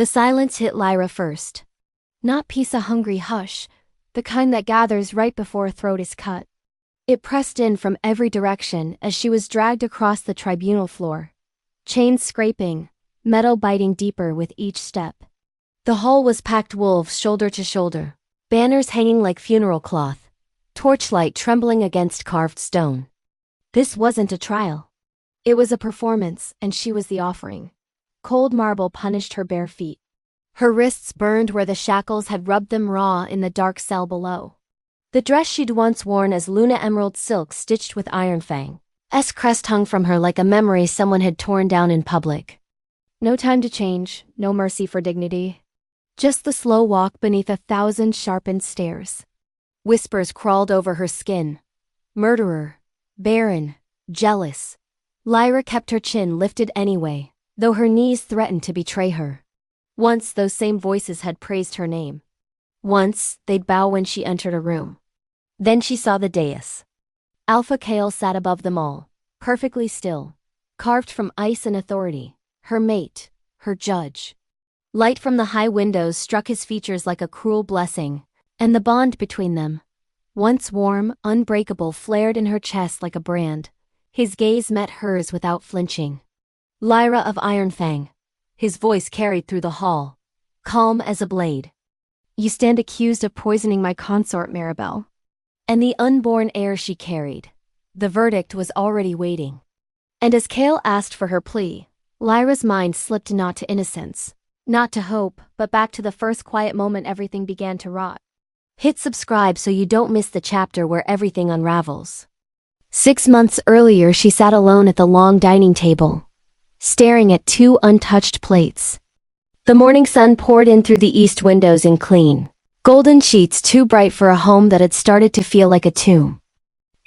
The silence hit Lyra first. Not peace, a hungry hush, the kind that gathers right before a throat is cut. It pressed in from every direction as she was dragged across the tribunal floor. Chains scraping, metal biting deeper with each step. The hall was packed, wolves shoulder to shoulder, banners hanging like funeral cloth, torchlight trembling against carved stone. This wasn't a trial. It was a performance, and she was the offering. Cold marble punished her bare feet. Her wrists burned where the shackles had rubbed them raw in the dark cell below. The dress she'd once worn as Luna emerald silk stitched with Iron Fang's crest hung from her like a memory someone had torn down in public. No time to change, no mercy for dignity. Just the slow walk beneath 1,000 sharpened stares. Whispers crawled over her skin. Murderer. Barren. Jealous. Lyra kept her chin lifted anyway, though her knees threatened to betray her. Once those same voices had praised her name. Once they'd bow when she entered a room. Then she saw the dais. Alpha Kale sat above them all, perfectly still, carved from ice and authority, her mate, her judge. Light from the high windows struck his features like a cruel blessing, and the bond between them, once warm, unbreakable, flared in her chest like a brand. His gaze met hers without flinching. Lyra of Iron Fang. His voice carried through the hall, calm as a blade. You stand accused of poisoning my consort, Maribel. And the unborn heir she carried. The verdict was already waiting. And as Kale asked for her plea, Lyra's mind slipped not to innocence, not to hope, but back to the first quiet moment everything began to rot. Hit subscribe so you don't miss the chapter where everything unravels. 6 months earlier, she sat alone at the long dining table, staring at 2 untouched plates. The morning sun poured in through the east windows in clean, golden sheets too bright for a home that had started to feel like a tomb.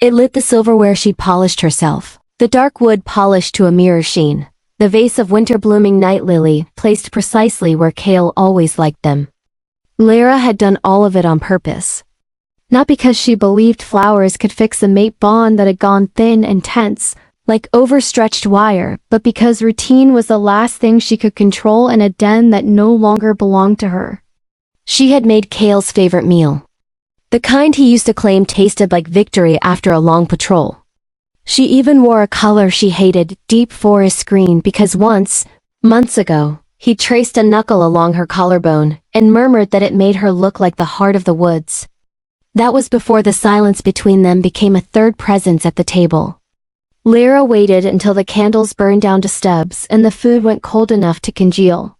It lit the silverware she'd polished herself, the dark wood polished to a mirror sheen, the vase of winter-blooming night lily placed precisely where Kale always liked them. Lyra had done all of it on purpose. Not because she believed flowers could fix a mate bond that had gone thin and tense, like overstretched wire, but because routine was the last thing she could control in a den that no longer belonged to her. She had made Kale's favorite meal. The kind he used to claim tasted like victory after a long patrol. She even wore a color she hated, deep forest green, because once, months ago, he traced a knuckle along her collarbone and murmured that it made her look like the heart of the woods. That was before the silence between them became a third presence at the table. Lyra waited until the candles burned down to stubs and the food went cold enough to congeal.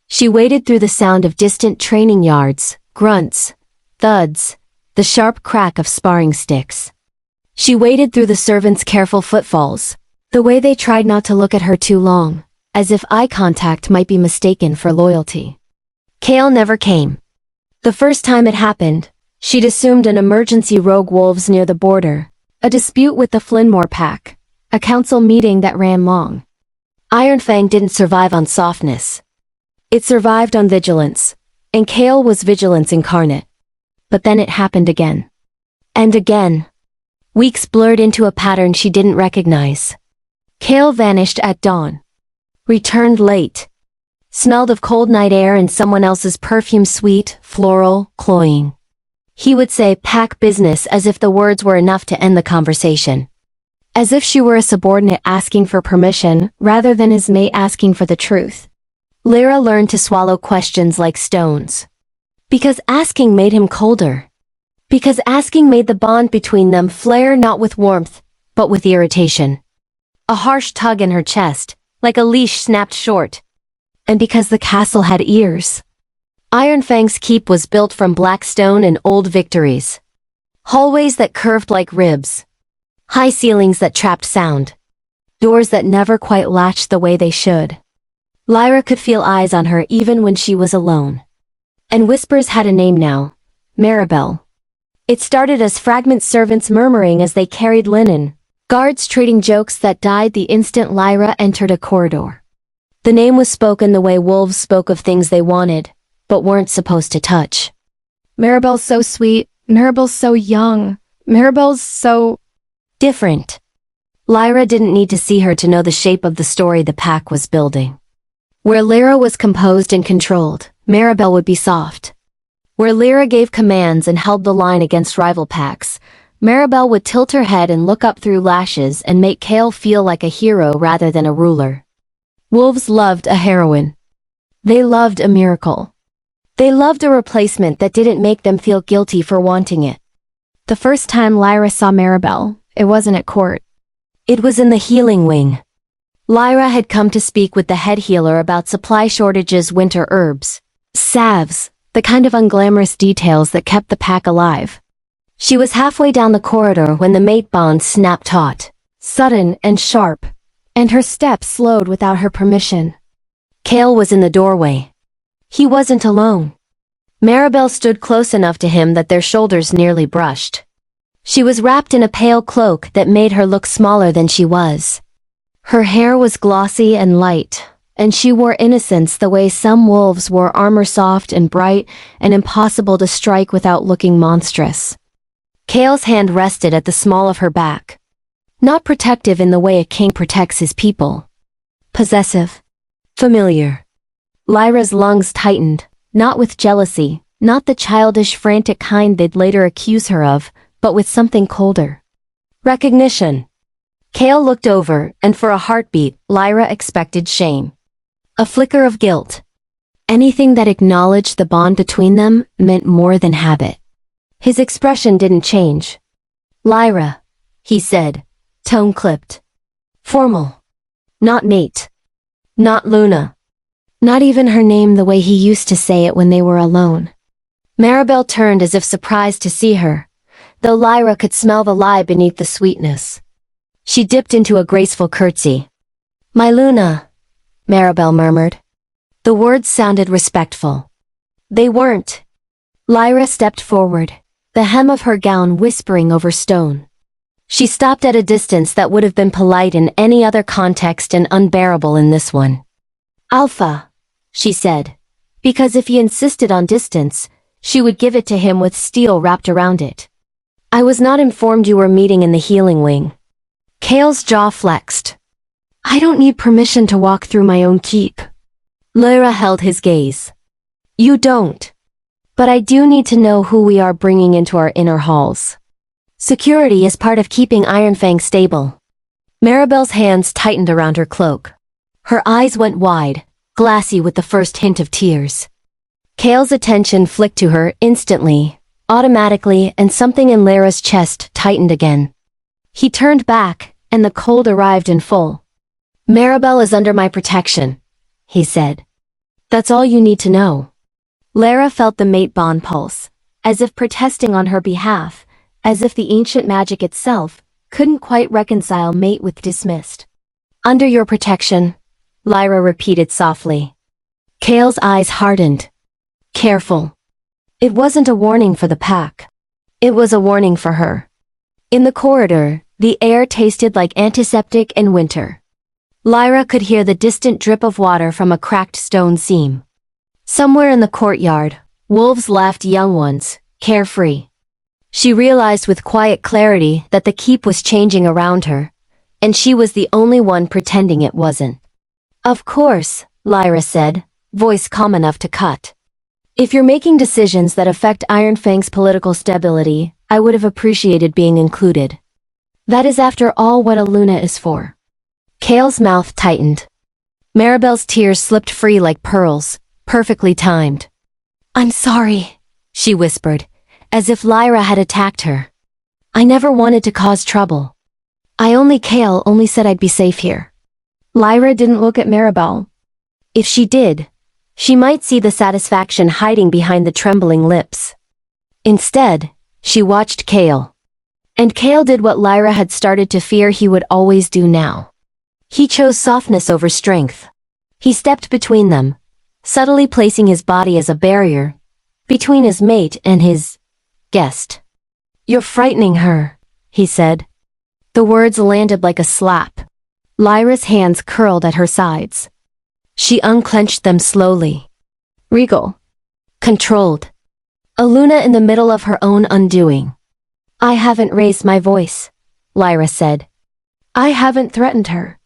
She waited through the sound of distant training yards, grunts, thuds, the sharp crack of sparring sticks. She waited through the servants' careful footfalls, the way they tried not to look at her too long, as if eye contact might be mistaken for loyalty. Kale never came. The first time it happened, she'd assumed an emergency rogue wolves near the border, a dispute with the Flynnmore pack, a council meeting that ran long. Iron Fang didn't survive on softness. It survived on vigilance, and Kale was vigilance incarnate. But then it happened again. And again. Weeks blurred into a pattern she didn't recognize. Kale vanished at dawn. Returned late. Smelled of cold night air and someone else's perfume, sweet, floral, cloying. He would say pack business as if the words were enough to end the conversation. As if she were a subordinate asking for permission rather than his mate asking for the truth. Lyra learned to swallow questions like stones. Because asking made him colder. Because asking made the bond between them flare not with warmth, but with irritation. A harsh tug in her chest, like a leash snapped short. And because the castle had ears. Iron Fang's keep was built from black stone and old victories. Hallways that curved like ribs. High ceilings that trapped sound. Doors that never quite latched the way they should. Lyra could feel eyes on her even when she was alone. And whispers had a name now. Maribel. It started as fragment servants murmuring as they carried linen, guards trading jokes that died the instant Lyra entered a corridor. The name was spoken the way wolves spoke of things they wanted, but weren't supposed to touch. Maribel's so sweet, Maribel's so young, Maribel's so... different. Lyra didn't need to see her to know the shape of the story the pack was building. Where Lyra was composed and controlled, Maribel would be soft. Where Lyra gave commands and held the line against rival packs, Maribel would tilt her head and look up through lashes and make Kale feel like a hero rather than a ruler. Wolves loved a heroine. They loved a miracle. They loved a replacement that didn't make them feel guilty for wanting it. The first time Lyra saw Maribel, it wasn't at court. It was in the healing wing. Lyra had come to speak with the head healer about supply shortages, winter herbs, salves, the kind of unglamorous details that kept the pack alive. She was halfway down the corridor when the mate bond snapped taut, sudden and sharp, and her steps slowed without her permission. Kale was in the doorway. He wasn't alone. Maribel stood close enough to him that their shoulders nearly brushed. She was wrapped in a pale cloak that made her look smaller than she was. Her hair was glossy and light, and she wore innocence the way some wolves wore armor, soft and bright and impossible to strike without looking monstrous. Kale's hand rested at the small of her back. Not protective in the way a king protects his people. Possessive. Familiar. Lyra's lungs tightened, not with jealousy, not the childish, frantic kind they'd later accuse her of, but with something colder. Recognition. Kale looked over, and for a heartbeat, Lyra expected shame. A flicker of guilt. Anything that acknowledged the bond between them meant more than habit. His expression didn't change. Lyra, he said, tone clipped. Formal. Not mate. Not Luna. Not even her name the way he used to say it when they were alone. Maribel turned as if surprised to see her, though Lyra could smell the lie beneath the sweetness. She dipped into a graceful curtsy. My Luna, Maribel murmured. The words sounded respectful. They weren't. Lyra stepped forward, the hem of her gown whispering over stone. She stopped at a distance that would have been polite in any other context and unbearable in this one. Alpha, she said, because if he insisted on distance, she would give it to him with steel wrapped around it. I was not informed you were meeting in the healing wing. Kale's jaw flexed. I don't need permission to walk through my own keep. Lyra held his gaze. You don't. But I do need to know who we are bringing into our inner halls. Security is part of keeping Ironfang stable. Maribel's hands tightened around her cloak. Her eyes went wide, glassy with the first hint of tears. Kale's attention flicked to her instantly, automatically, and something in Lyra's chest tightened again. He turned back, and the cold arrived in full. Maribel is under my protection, he said. That's all you need to know. Lyra felt the mate bond pulse, as if protesting on her behalf, as if the ancient magic itself couldn't quite reconcile mate with dismissed. Under your protection, Lyra repeated softly. Kale's eyes hardened. Careful. It wasn't a warning for the pack. It was a warning for her. In the corridor, the air tasted like antiseptic and winter. Lyra could hear the distant drip of water from a cracked stone seam. Somewhere in the courtyard, wolves laughed young ones, carefree. She realized with quiet clarity that the keep was changing around her, and she was the only one pretending it wasn't. Of course, Lyra said, voice calm enough to cut. If you're making decisions that affect Ironfang's political stability, I would have appreciated being included. That is after all what a Luna is for. Kale's mouth tightened. Maribel's tears slipped free like pearls, perfectly timed. I'm sorry, she whispered, as if Lyra had attacked her. I never wanted to cause trouble. Kale only said I'd be safe here. Lyra didn't look at Maribel. If she did, she might see the satisfaction hiding behind the trembling lips. Instead, she watched Kale. And Kale did what Lyra had started to fear he would always do now. He chose softness over strength. He stepped between them, subtly placing his body as a barrier, between his mate and his guest. You're frightening her, he said. The words landed like a slap. Lyra's hands curled at her sides. She unclenched them slowly. Regal. Controlled. A Luna in the middle of her own undoing. I haven't raised my voice, Lyra said. I haven't threatened her.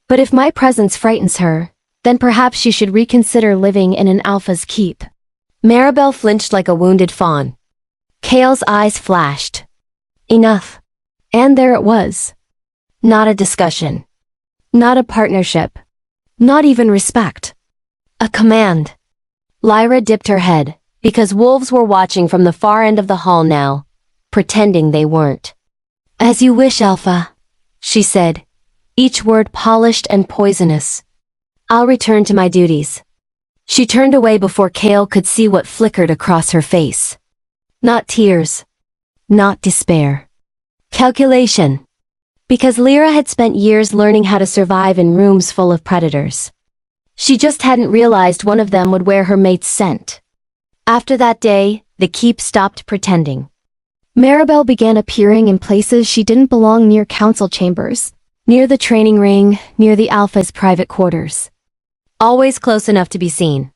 But if my presence frightens her, then perhaps she should reconsider living in an alpha's keep. Maribel flinched like a wounded fawn. Kale's eyes flashed. Enough. And there it was. Not a discussion. Not a partnership. Not even respect. A command. Lyra dipped her head, because wolves were watching from the far end of the hall now, pretending they weren't. As you wish, Alpha, she said, each word polished and poisonous. I'll return to my duties. She turned away before Kale could see what flickered across her face. Not tears. Not despair. Calculation. Because Lyra had spent years learning how to survive in rooms full of predators. She just hadn't realized one of them would wear her mate's scent. After that day, the keep stopped pretending. Maribel began appearing in places she didn't belong, near council chambers, near the training ring, near the Alpha's private quarters. Always close enough to be seen.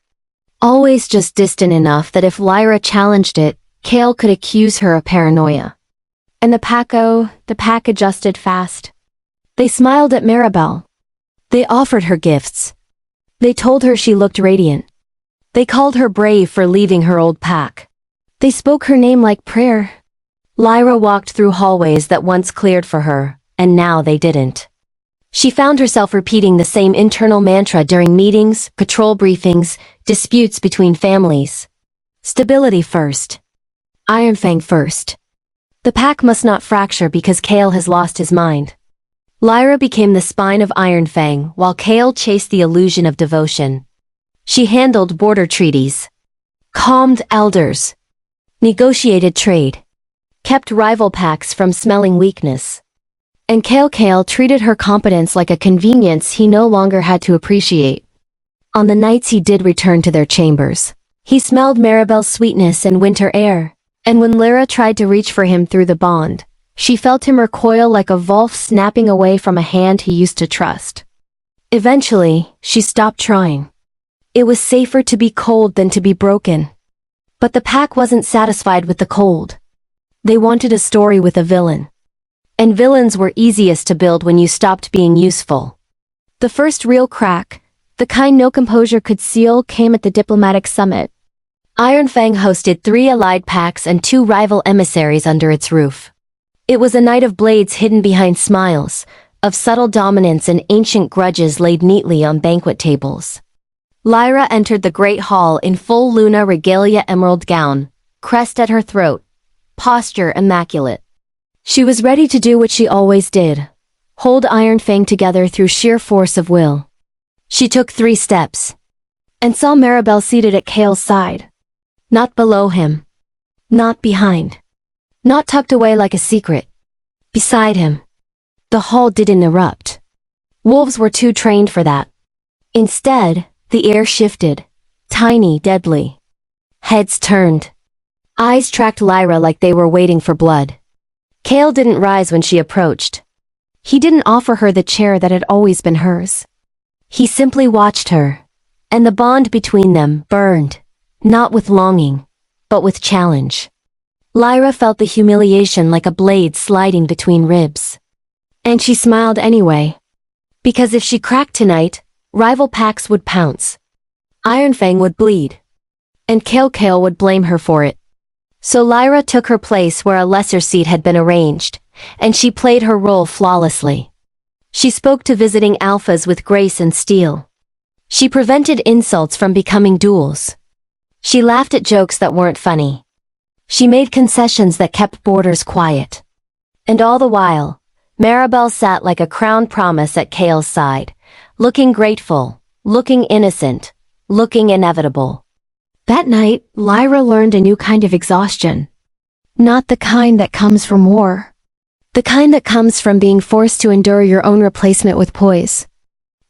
Always just distant enough that if Lyra challenged it, Kale could accuse her of paranoia. And the pack adjusted fast. They smiled at Maribel. They offered her gifts. They told her she looked radiant. They called her brave for leaving her old pack. They spoke her name like prayer. Lyra walked through hallways that once cleared for her, and now they didn't. She found herself repeating the same internal mantra during meetings, patrol briefings, disputes between families. Stability first. Iron Fang first. The pack must not fracture because Kale has lost his mind. Lyra became the spine of Iron Fang while Kale chased the illusion of devotion. She handled border treaties, calmed elders, negotiated trade, kept rival packs from smelling weakness. And Kale treated her competence like a convenience he no longer had to appreciate. On the nights he did return to their chambers, he smelled Maribel's sweetness and winter air, and when Lyra tried to reach for him through the bond, she felt him recoil like a wolf snapping away from a hand he used to trust. Eventually, she stopped trying. It was safer to be cold than to be broken. But the pack wasn't satisfied with the cold. They wanted a story with a villain. And villains were easiest to build when you stopped being useful. The first real crack, the kind no composure could seal, came at the diplomatic summit. Iron Fang hosted 3 allied packs and 2 rival emissaries under its roof. It was a night of blades hidden behind smiles, of subtle dominance and ancient grudges laid neatly on banquet tables. Lyra entered the great hall in full Luna regalia emerald gown, crest at her throat, posture immaculate. She was ready to do what she always did, hold Iron Fang together through sheer force of will. She took 3 steps, and saw Maribel seated at Kale's side. Not below him. Not behind. Not tucked away like a secret. Beside him. The hall didn't erupt. Wolves were too trained for that. Instead, the air shifted. Tiny, deadly. Heads turned. Eyes tracked Lyra like they were waiting for blood. Kale didn't rise when she approached. He didn't offer her the chair that had always been hers. He simply watched her, and the bond between them burned, not with longing, but with challenge. Lyra felt the humiliation like a blade sliding between ribs. And she smiled anyway. Because if she cracked tonight, rival packs would pounce. Iron Fang would bleed. And Kale would blame her for it. So Lyra took her place where a lesser seat had been arranged, and she played her role flawlessly. She spoke to visiting alphas with grace and steel. She prevented insults from becoming duels. She laughed at jokes that weren't funny. She made concessions that kept borders quiet. And all the while, Maribel sat like a crown promise at Kale's side, looking grateful, looking innocent, looking inevitable. That night, Lyra learned a new kind of exhaustion. Not the kind that comes from war. The kind that comes from being forced to endure your own replacement with poise.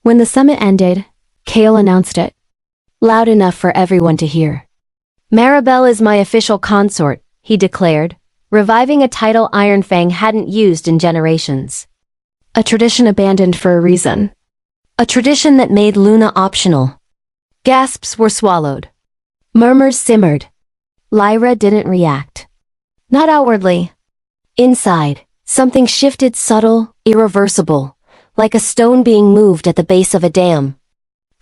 When the summit ended, Kale announced it. Loud enough for everyone to hear. Maribel is my official consort, he declared, reviving a title Iron Fang hadn't used in generations. A tradition abandoned for a reason. A tradition that made Luna optional. Gasps were swallowed. Murmurs simmered. Lyra didn't react. Not outwardly. Inside, something shifted, subtle, irreversible, like a stone being moved at the base of a dam.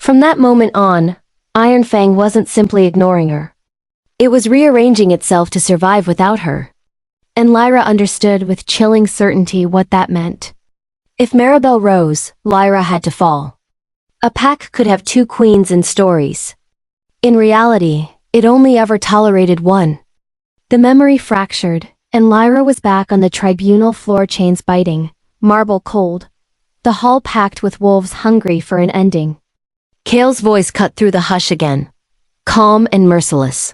From that moment on, Iron Fang wasn't simply ignoring her. It was rearranging itself to survive without her. And Lyra understood with chilling certainty what that meant. If Maribel rose, Lyra had to fall. A pack could have two queens in stories. In reality, it only ever tolerated one. The memory fractured, and Lyra was back on the tribunal floor, chains biting, marble cold, the hall packed with wolves hungry for an ending. Kale's voice cut through the hush again, calm and merciless.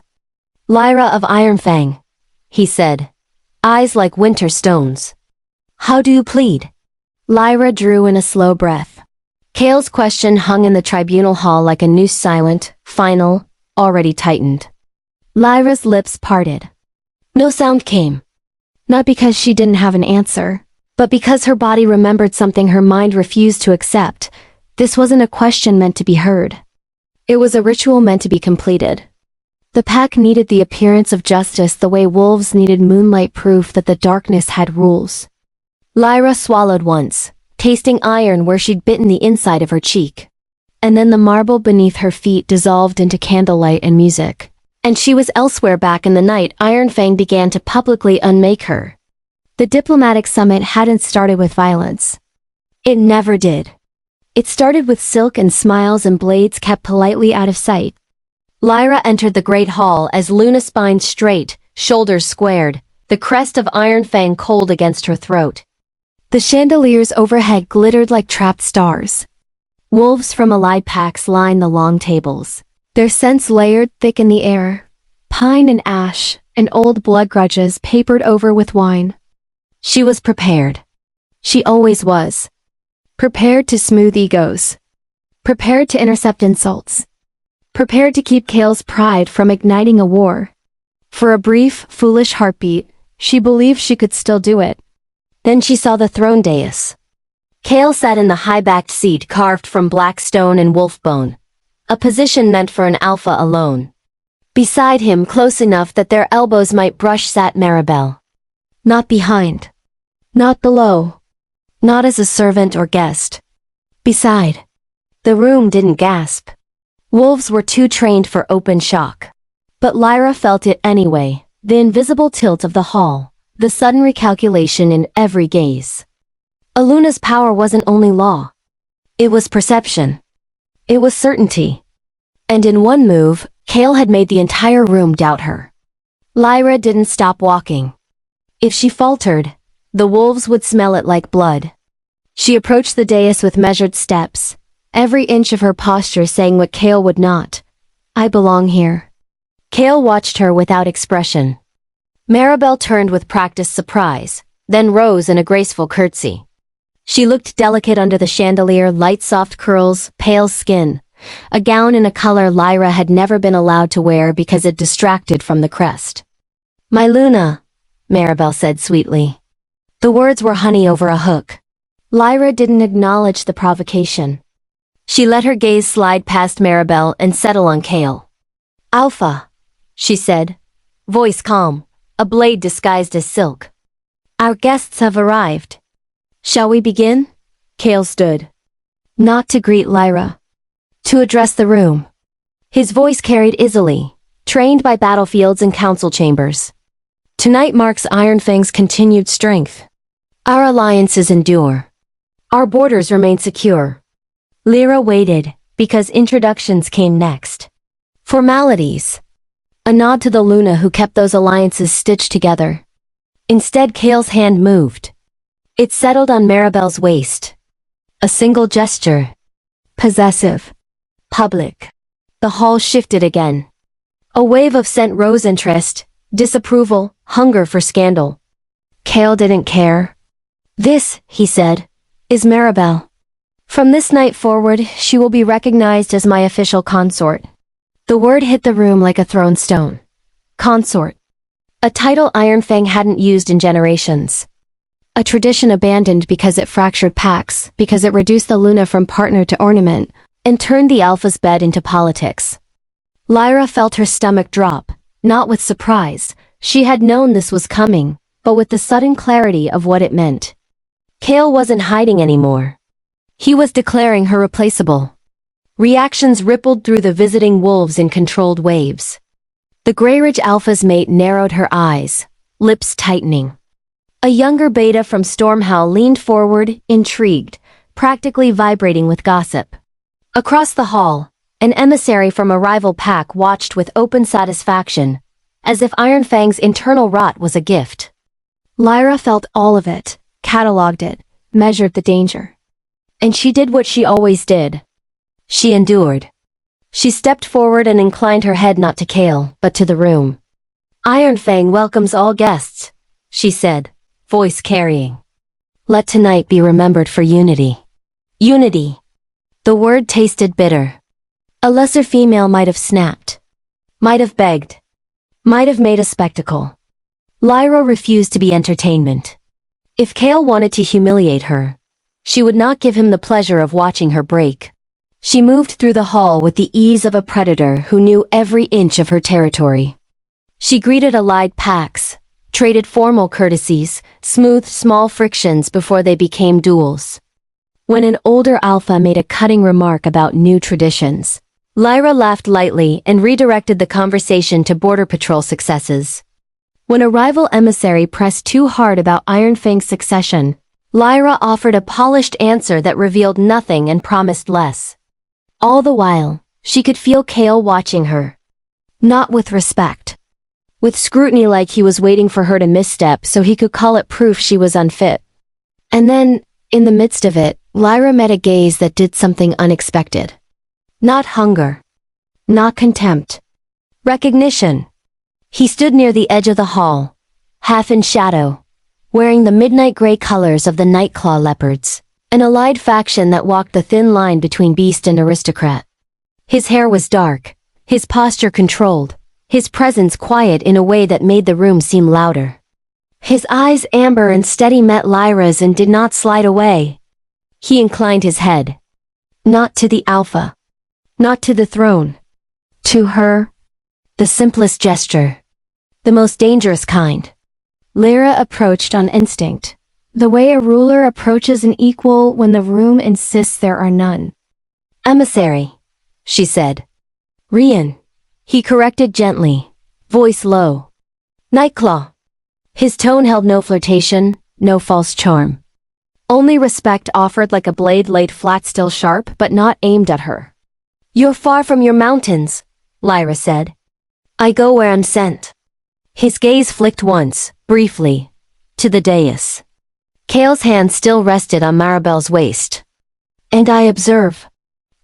"Lyra of Iron Fang," he said, eyes like winter stones. "How do you plead?" Lyra drew in a slow breath. Kale's question hung in the tribunal hall like a noose, silent, final, already tightened. Lyra's lips parted. No sound came. Not because she didn't have an answer, but because her body remembered something her mind refused to accept. This wasn't a question meant to be heard. It was a ritual meant to be completed. The pack needed the appearance of justice the way wolves needed moonlight, proof that the darkness had rules. Lyra swallowed once, tasting iron where she'd bitten the inside of her cheek. And then the marble beneath her feet dissolved into candlelight and music. And she was elsewhere, back in the night Iron Fang began to publicly unmake her. The diplomatic summit hadn't started with violence. It never did. It started with silk and smiles and blades kept politely out of sight. Lyra entered the great hall as Luna, spine straight, shoulders squared, the crest of Iron Fang cold against her throat. The chandeliers overhead glittered like trapped stars. Wolves from allied packs lined the long tables, their scents layered thick in the air, pine and ash, and old blood grudges papered over with wine. She was prepared. She always was. Prepared to smooth egos. Prepared to intercept insults. Prepared to keep Kale's pride from igniting a war. For a brief, foolish heartbeat, she believed she could still do it. Then she saw the throne dais. Kale sat in the high-backed seat carved from black stone and wolf bone, a position meant for an alpha alone. Beside him, close enough that their elbows might brush, sat Maribel. Not behind. Not below. Not as a servant or guest. Beside. The room didn't gasp. Wolves were too trained for open shock. But Lyra felt it anyway, the invisible tilt of the hall, the sudden recalculation in every gaze. Aluna's power wasn't only law. It was perception. It was certainty. And in one move, Kale had made the entire room doubt her. Lyra didn't stop walking. If she faltered, the wolves would smell it like blood. She approached the dais with measured steps, every inch of her posture saying what Kale would not. "I belong here." Kale watched her without expression. Maribel turned with practiced surprise, then rose in a graceful curtsy. She looked delicate under the chandelier, light soft curls, pale skin, a gown in a color Lyra had never been allowed to wear because it distracted from the crest. "My Luna," Maribel said sweetly. The words were honey over a hook. Lyra didn't acknowledge the provocation. She let her gaze slide past Maribel and settle on Kale. "Alpha," she said, voice calm, a blade disguised as silk. "Our guests have arrived. Shall we begin?" Kale stood. Not to greet Lyra. To address the room. His voice carried easily, trained by battlefields and council chambers. "Tonight marks Iron Fang's continued strength. Our alliances endure. Our borders remain secure." Lyra waited, because introductions came next. Formalities. A nod to the Luna who kept those alliances stitched together. Instead, Kale's hand moved. It settled on Maribel's waist. A single gesture. Possessive. Public. The hall shifted again. A wave of scent rose, interest, disapproval, hunger for scandal. Kale didn't care. "This," he said, "is Maribel. From this night forward, she will be recognized as my official consort." The word hit the room like a thrown stone. Consort. A title Iron Fang hadn't used in generations. A tradition abandoned because it fractured packs, because it reduced the Luna from partner to ornament, and turned the Alpha's bed into politics. Lyra felt her stomach drop, not with surprise. She had known this was coming, but with the sudden clarity of what it meant. Kale wasn't hiding anymore. He was declaring her replaceable. Reactions rippled through the visiting wolves in controlled waves. The Grey Ridge Alpha's mate narrowed her eyes, lips tightening. A younger beta from Stormhowl leaned forward, intrigued, practically vibrating with gossip. Across the hall, an emissary from a rival pack watched with open satisfaction, as if Iron Fang's internal rot was a gift. Lyra felt all of it, catalogued it, measured the danger. And she did what she always did. She endured. She stepped forward and inclined her head not to Kale, but to the room. Iron Fang welcomes all guests, she said, voice carrying. Let tonight be remembered for unity. Unity. The word tasted bitter. A lesser female might have snapped. Might have begged. Might have made a spectacle. Lyra refused to be entertainment. If Kale wanted to humiliate her, she would not give him the pleasure of watching her break. She moved through the hall with the ease of a predator who knew every inch of her territory. She greeted allied packs, traded formal courtesies, smoothed small frictions before they became duels. When an older alpha made a cutting remark about new traditions, Lyra laughed lightly and redirected the conversation to Border Patrol successes. When a rival emissary pressed too hard about Iron Fang's succession, Lyra offered a polished answer that revealed nothing and promised less. All the while, she could feel Kale watching her. Not with respect. With scrutiny, like he was waiting for her to misstep so he could call it proof she was unfit. And then, in the midst of it, Lyra met a gaze that did something unexpected. Not hunger. Not contempt. Recognition. He stood near the edge of the hall, half in shadow, wearing the midnight gray colors of the Nightclaw Leopards, an allied faction that walked the thin line between beast and aristocrat. His hair was dark, his posture controlled, his presence quiet in a way that made the room seem louder. His eyes amber and steady met Lyra's and did not slide away. He inclined his head. Not to the alpha. Not to the throne. To her. The simplest gesture. The most dangerous kind. Lyra approached on instinct, the way a ruler approaches an equal when the room insists there are none. Emissary, she said. Rian. He corrected gently, voice low. Nightclaw. His tone held no flirtation, no false charm. Only respect offered like a blade laid flat, still sharp, but not aimed at her. You're far from your mountains, Lyra said. I go where I'm sent. His gaze flicked once, briefly, to the dais. Kale's hand still rested on Maribel's waist. And I observe.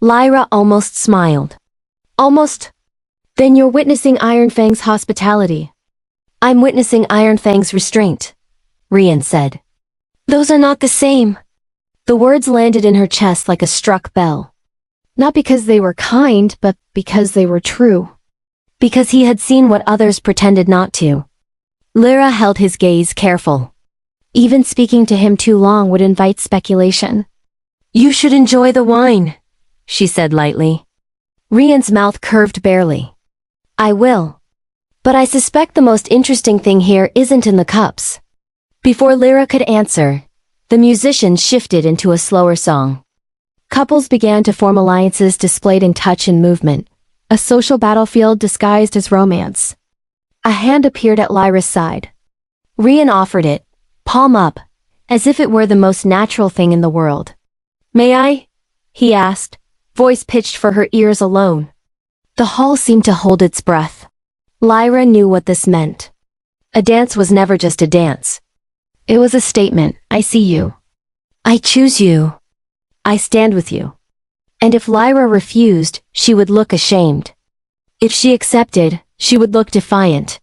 Lyra almost smiled. Almost. Then you're witnessing Iron Fang's hospitality. I'm witnessing Iron Fang's restraint, Rian said. Those are not the same. The words landed in her chest like a struck bell. Not because they were kind, but because they were true. Because he had seen what others pretended not to. Lyra held his gaze careful. Even speaking to him too long would invite speculation. You should enjoy the wine, she said lightly. Rian's mouth curved barely. I will. But I suspect the most interesting thing here isn't in the cups. Before Lyra could answer, the musicians shifted into a slower song. Couples began to form alliances displayed in touch and movement, a social battlefield disguised as romance. A hand appeared at Lyra's side. Rian offered it, palm up, as if it were the most natural thing in the world. May I? He asked, voice pitched for her ears alone. The hall seemed to hold its breath. Lyra knew what this meant. A dance was never just a dance. It was a statement. I see you. I choose you. I stand with you. And if Lyra refused, she would look ashamed. If she accepted, she would look defiant.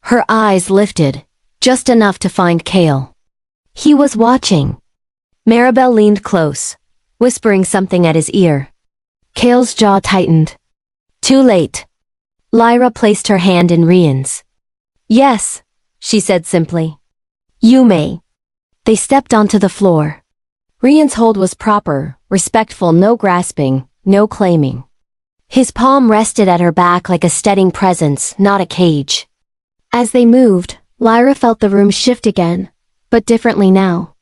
Her eyes lifted, just enough to find Kale. He was watching. Maribel leaned close, whispering something at his ear. Kale's jaw tightened. Too late. Lyra placed her hand in Rian's. Yes, she said simply. You may. They stepped onto the floor. Rian's hold was proper, respectful, no grasping, no claiming. His palm rested at her back like a steadying presence, not a cage. As they moved, Lyra felt the room shift again, but differently now.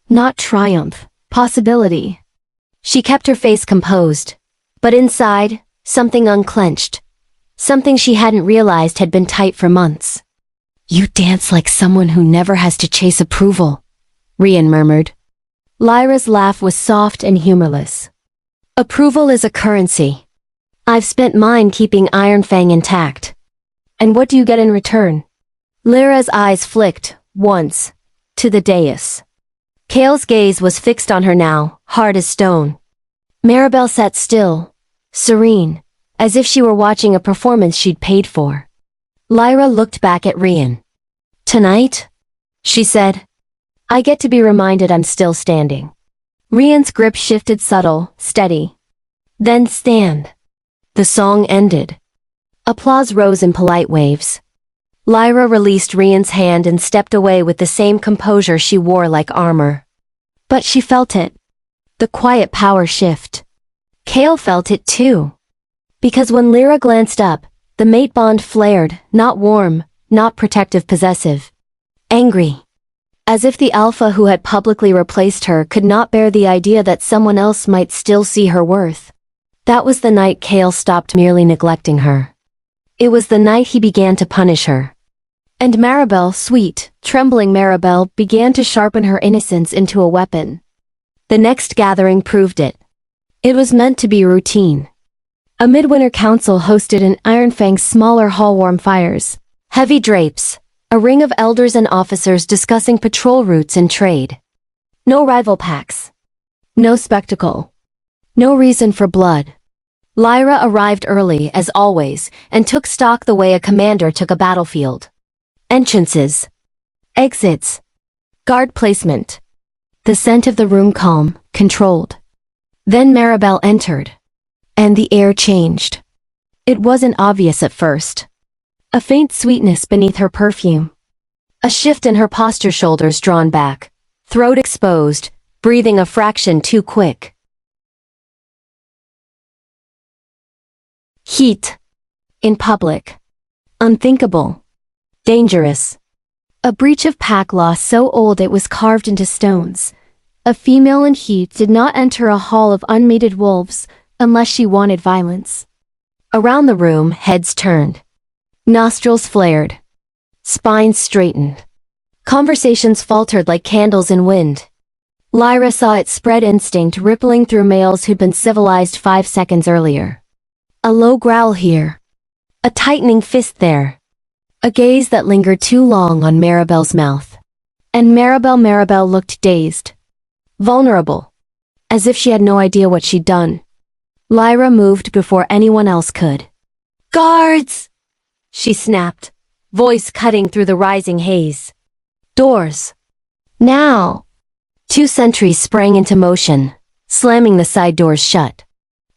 Not triumph, possibility. She kept her face composed, But inside, something unclenched. Something she hadn't realized had been tight for months. "You dance like someone who never has to chase approval," Rian murmured. Lyra's laugh was soft and humorless. "Approval is a currency. I've spent mine keeping Iron Fang intact. And what do you get in return?" Lyra's eyes flicked, once, to the dais. Kale's gaze was fixed on her now, hard as stone. Maribel sat still, serene, as if she were watching a performance she'd paid for. Lyra looked back at Rian. "Tonight?" she said. "I get to be reminded I'm still standing." Rian's grip shifted subtle, steady. "Then stand." The song ended. Applause rose in polite waves. Lyra released Rian's hand and stepped away with the same composure she wore like armor. But she felt it. The quiet power shift. Kale felt it too. Because when Lyra glanced up, the mate bond flared, not warm, not protective possessive. Angry. As if the alpha who had publicly replaced her could not bear the idea that someone else might still see her worth. That was the night Kale stopped merely neglecting her. It was the night he began to punish her. And Maribel, sweet, trembling Maribel, began to sharpen her innocence into a weapon. The next gathering proved it. It was meant to be routine. A midwinter council hosted in Iron Fang's smaller hall warm fires. Heavy drapes, a ring of elders and officers discussing patrol routes and trade. No rival packs. No spectacle. No reason for blood. Lyra arrived early, as always, and took stock the way a commander took a battlefield. Entrances. Exits. Guard placement. The scent of the room calm, controlled. Then Maribel entered. And the air changed. It wasn't obvious at first. A faint sweetness beneath her perfume. A shift in her posture, shoulders drawn back, throat exposed, breathing a fraction too quick. Heat. In public. Unthinkable. Dangerous. A breach of pack law so old it was carved into stones. A female in heat did not enter a hall of unmated wolves, unless she wanted violence. Around the room, heads turned. Nostrils flared. Spines straightened. Conversations faltered like candles in wind. Lyra saw its spread instinct rippling through males who'd been civilized 5 seconds earlier. A low growl here. A tightening fist there. A gaze that lingered too long on Maribel's mouth. And Maribel looked dazed. Vulnerable. As if she had no idea what she'd done. Lyra moved before anyone else could. "Guards!" she snapped, voice cutting through the rising haze. "Doors. Now!" 2 sentries sprang into motion, slamming the side doors shut.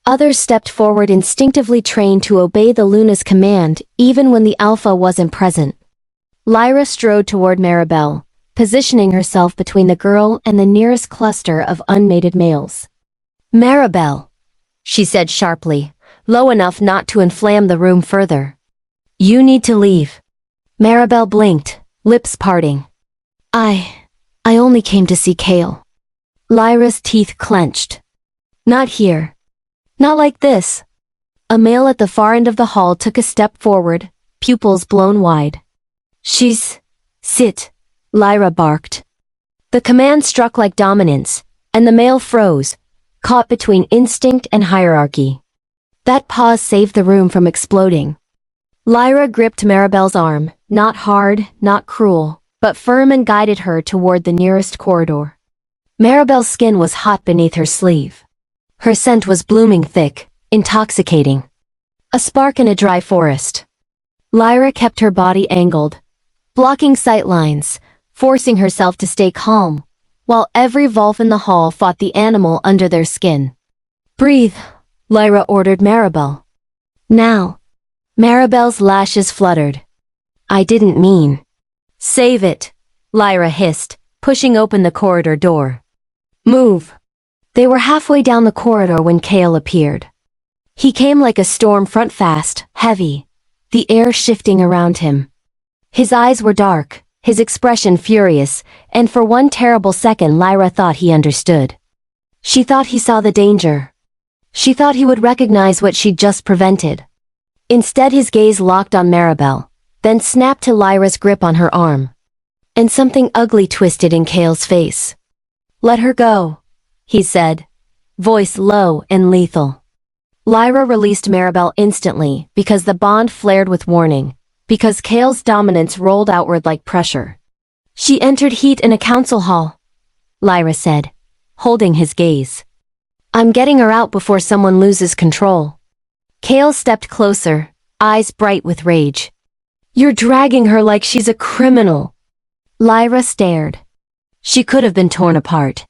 Others stepped forward, instinctively trained to obey the Luna's command even when the Alpha wasn't present. Lyra strode toward Maribel, positioning herself between the girl and the nearest cluster of unmated males. "Maribel," she said sharply, low enough not to inflame the room further. "You need to leave." Maribel blinked, lips parting. I only came to see Kale." Lyra's teeth clenched. "Not here. Not like this." A male at the far end of the hall took a step forward, pupils blown wide. Sit," Lyra barked. The command struck like dominance, and the male froze, caught between instinct and hierarchy. That pause saved the room from exploding. Lyra gripped Maribel's arm, not hard, not cruel, but firm, and guided her toward the nearest corridor. Maribel's skin was hot beneath her sleeve. Her scent was blooming thick, intoxicating. A spark in a dry forest. Lyra kept her body angled, blocking sight lines, forcing herself to stay calm, while every Wolf in the hall fought the animal under their skin. "Breathe," Lyra ordered Maribel. "Now." Maribel's lashes fluttered. "I didn't mean." "Save it," Lyra hissed, pushing open the corridor door. "Move." They were halfway down the corridor when Kale appeared. He came like a storm, front fast, heavy, the air shifting around him. His eyes were dark, his expression furious, and for one terrible second Lyra thought he understood. She thought he saw the danger. She thought he would recognize what she'd just prevented. Instead, his gaze locked on Maribel, then snapped to Lyra's grip on her arm. And something ugly twisted in Kale's face. "Let her go," he said, voice low and lethal. Lyra released Maribel instantly because the bond flared with warning, because Kale's dominance rolled outward like pressure. "She entered heat in a council hall," Lyra said, holding his gaze. "I'm getting her out before someone loses control." Kale stepped closer, eyes bright with rage. "You're dragging her like she's a criminal." Lyra stared. She could have been torn apart.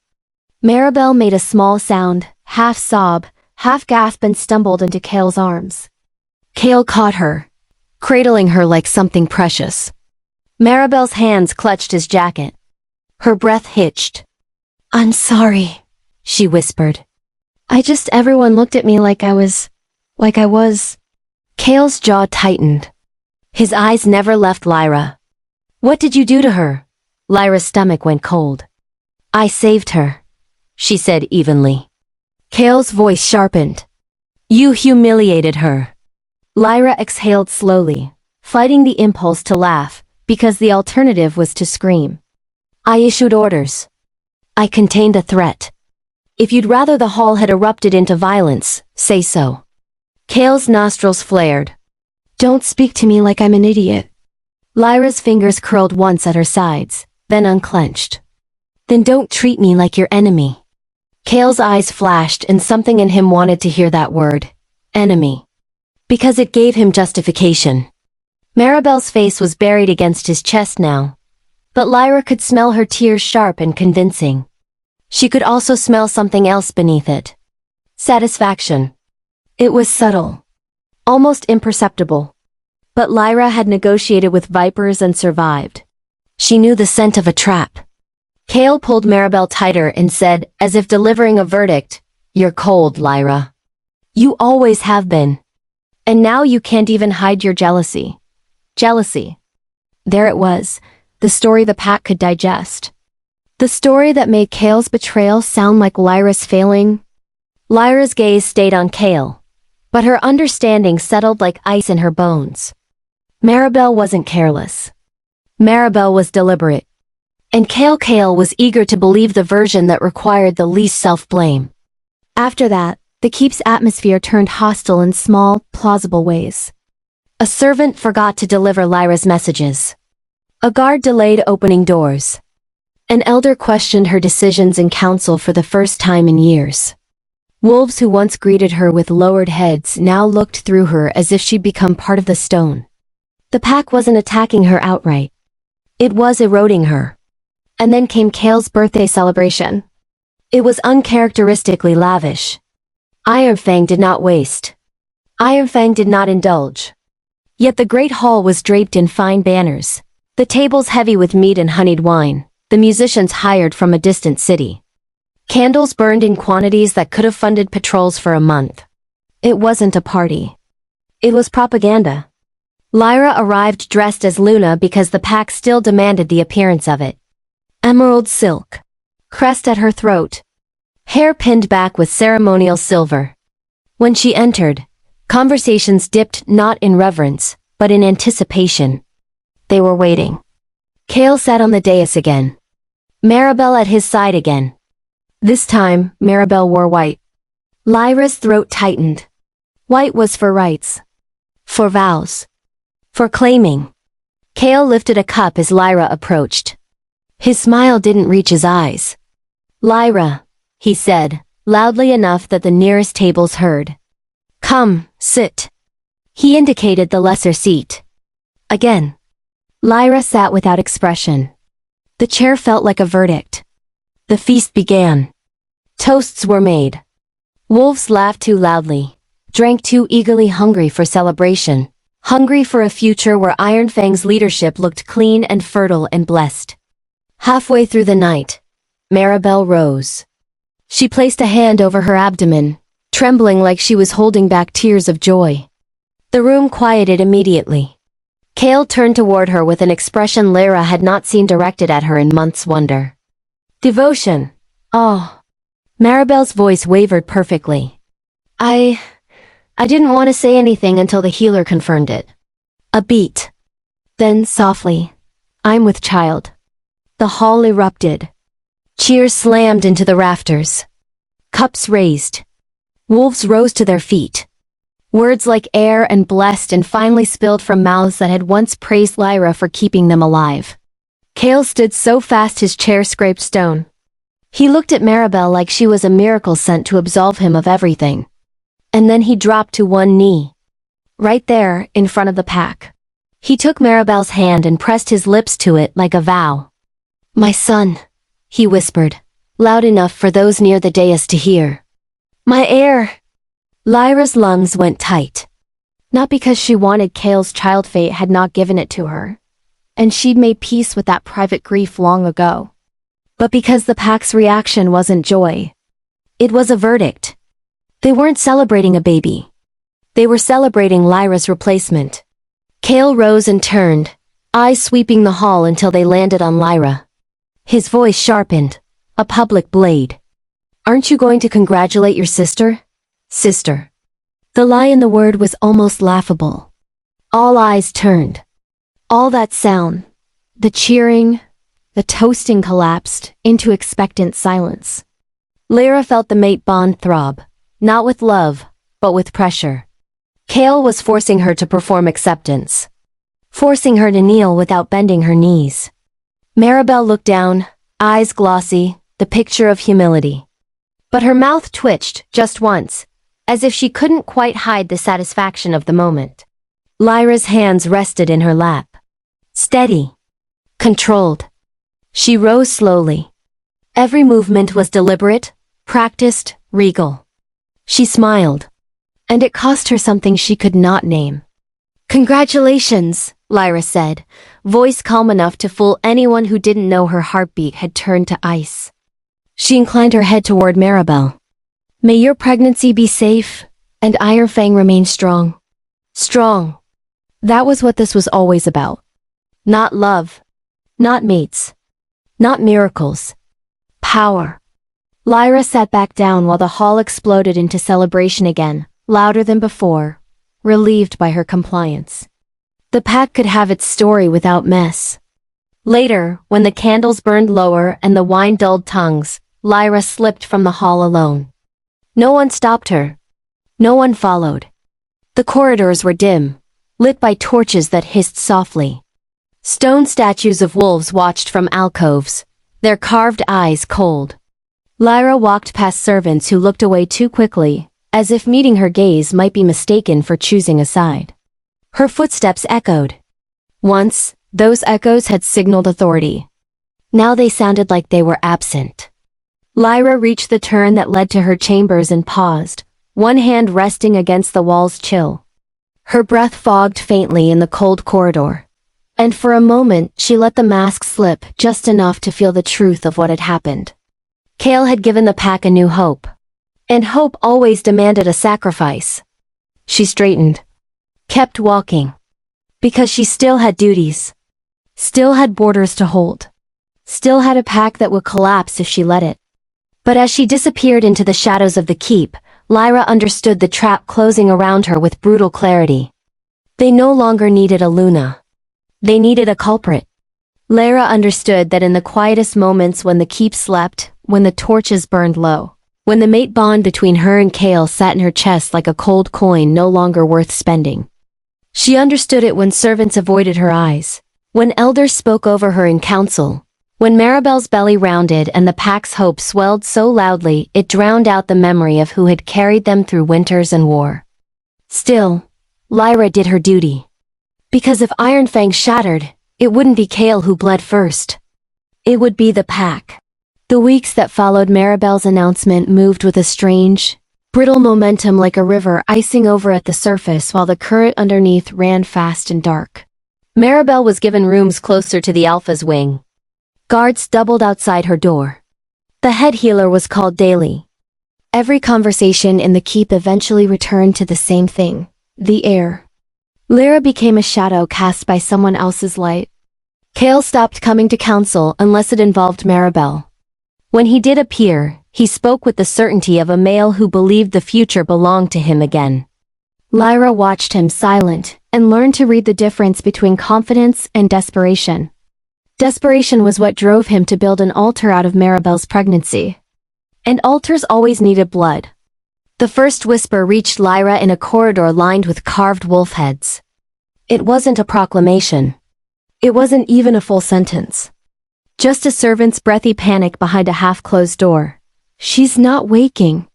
Maribel made a small sound, half sob, half gasp, and stumbled into Kale's arms. Kale caught her, cradling her like something precious. Maribel's hands clutched his jacket. Her breath hitched. "I'm sorry," she whispered. Everyone looked at me like I was. Kale's jaw tightened. His eyes never left Lyra. "What did you do to her?" Lyra's stomach went cold. "I saved her," she said evenly. Kale's voice sharpened. "You humiliated her." Lyra exhaled slowly, fighting the impulse to laugh, because the alternative was to scream. "I issued orders. I contained a threat. If you'd rather the hall had erupted into violence, say so." Kale's nostrils flared. "Don't speak to me like I'm an idiot." Lyra's fingers curled once at her sides, then unclenched. "Then don't treat me like your enemy." Kale's eyes flashed and something in him wanted to hear that word, enemy. Because it gave him justification. Maribel's face was buried against his chest now. But Lyra could smell her tears sharp and convincing. She could also smell something else beneath it. Satisfaction. It was subtle. Almost imperceptible. But Lyra had negotiated with vipers and survived. She knew the scent of a trap. Kale pulled Maribel tighter and said, as if delivering a verdict, "You're cold, Lyra. You always have been. And now you can't even hide your jealousy." Jealousy. There it was, the story the pack could digest. The story that made Kale's betrayal sound like Lyra's failing. Lyra's gaze stayed on Kale, but her understanding settled like ice in her bones. Maribel wasn't careless. Maribel was deliberate. And Kale was eager to believe the version that required the least self-blame. After that, the keep's atmosphere turned hostile in small, plausible ways. A servant forgot to deliver Lyra's messages. A guard delayed opening doors. An elder questioned her decisions in council for the first time in years. Wolves who once greeted her with lowered heads now looked through her as if she'd become part of the stone. The pack wasn't attacking her outright. It was eroding her. And then came Kale's birthday celebration. It was uncharacteristically lavish. Ironfang did not waste. Ironfang did not indulge. Yet the great hall was draped in fine banners, the tables heavy with meat and honeyed wine, the musicians hired from a distant city. Candles burned in quantities that could have funded patrols for a month. It wasn't a party. It was propaganda. Lyra arrived dressed as Luna because the pack still demanded the appearance of it. Emerald silk. Crest at her throat. Hair pinned back with ceremonial silver. When she entered, conversations dipped not in reverence, but in anticipation. They were waiting. Kale sat on the dais again. Maribel at his side again. This time, Maribel wore white. Lyra's throat tightened. White was for rights. For vows. For claiming. Kale lifted a cup as Lyra approached. His smile didn't reach his eyes. "Lyra," he said, loudly enough that the nearest tables heard. "Come, sit." He indicated the lesser seat. Again. Lyra sat without expression. The chair felt like a verdict. The feast began. Toasts were made. Wolves laughed too loudly, drank too eagerly, hungry for celebration, hungry for a future where Ironfang's leadership looked clean and fertile and blessed. Halfway through the night, Maribel rose. She placed a hand over her abdomen, trembling like she was holding back tears of joy. The room quieted immediately. Kale turned toward her with an expression Lyra had not seen directed at her in months' wonder. "Devotion. Oh." Maribel's voice wavered perfectly. I didn't want to say anything until the healer confirmed it. A beat. Then, softly, I'm with child. The hall erupted. Cheers slammed into the rafters. Cups raised. Wolves rose to their feet. Words like air and blessed and finally spilled from mouths that had once praised Lyra for keeping them alive. Cale stood so fast his chair scraped stone. He looked at Maribel like she was a miracle sent to absolve him of everything. And then he dropped to one knee. Right there, in front of the pack. He took Maribel's hand and pressed his lips to it like a vow. My son, he whispered, loud enough for those near the dais to hear. My heir. Lyra's lungs went tight. Not because she wanted Cale's child, fate had not given it to her, and she'd made peace with that private grief long ago. But because the pack's reaction wasn't joy. It was a verdict. They weren't celebrating a baby. They were celebrating Lyra's replacement. Cale rose and turned, eyes sweeping the hall until they landed on Lyra. His voice sharpened, a public blade. Aren't you going to congratulate your sister? Sister. The lie in the word was almost laughable. All eyes turned. All that sound, the cheering, the toasting collapsed into expectant silence. Lyra felt the mate bond throb, not with love, but with pressure. Cale was forcing her to perform acceptance. Forcing her to kneel without bending her knees. Maribel looked down, eyes glossy, the picture of humility. But her mouth twitched just once, as if she couldn't quite hide the satisfaction of the moment. Lyra's hands rested in her lap. Steady. Controlled. She rose slowly. Every movement was deliberate, practiced, regal. She smiled. And it cost her something she could not name. Congratulations, Lyra said, voice calm enough to fool anyone who didn't know her heartbeat had turned to ice. She inclined her head toward Maribel. May your pregnancy be safe, and Iron Fang remain strong. Strong. That was what this was always about. Not love. Not mates. Not miracles. Power. Lyra sat back down while the hall exploded into celebration again, louder than before, relieved by her compliance. The pack could have its story without mess. Later, when the candles burned lower and the wine dulled tongues, Lyra slipped from the hall alone. No one stopped her. No one followed. The corridors were dim, lit by torches that hissed softly. Stone statues of wolves watched from alcoves, their carved eyes cold. Lyra walked past servants who looked away too quickly, as if meeting her gaze might be mistaken for choosing a side. Her footsteps echoed. Once, those echoes had signaled authority. Now they sounded like they were absent. Lyra reached the turn that led to her chambers and paused, one hand resting against the wall's chill. Her breath fogged faintly in the cold corridor. And for a moment she let the mask slip just enough to feel the truth of what had happened. Cale had given the pack a new hope. And hope always demanded a sacrifice. She straightened. Kept walking. Because she still had duties. Still had borders to hold. Still had a pack that would collapse if she let it. But as she disappeared into the shadows of the keep, Lyra understood the trap closing around her with brutal clarity. They no longer needed a Luna. They needed a culprit. Lyra understood that in the quietest moments when the keep slept, when the torches burned low, when the mate bond between her and Cale sat in her chest like a cold coin no longer worth spending. She understood it when servants avoided her eyes, when elders spoke over her in council, when Maribel's belly rounded and the pack's hope swelled so loudly it drowned out the memory of who had carried them through winters and war. Still, Lyra did her duty. Because if Iron Fang shattered, it wouldn't be Cale who bled first. It would be the pack. The weeks that followed Maribel's announcement moved with a strange, brittle momentum like a river icing over at the surface while the current underneath ran fast and dark. Maribel was given rooms closer to the Alpha's wing. Guards doubled outside her door. The head healer was called daily. Every conversation in the keep eventually returned to the same thing, the air. Lyra became a shadow cast by someone else's light. Cale stopped coming to council unless it involved Maribel. When he did appear, He spoke with the certainty of a male who believed the future belonged to him again. Lyra watched him silent and learned to read the difference between confidence and desperation. Desperation was what drove him to build an altar out of Maribel's pregnancy. And altars always needed blood. The first whisper reached Lyra in a corridor lined with carved wolf heads. It wasn't a proclamation. It wasn't even a full sentence. Just a servant's breathy panic behind a half-closed door. She's not waking.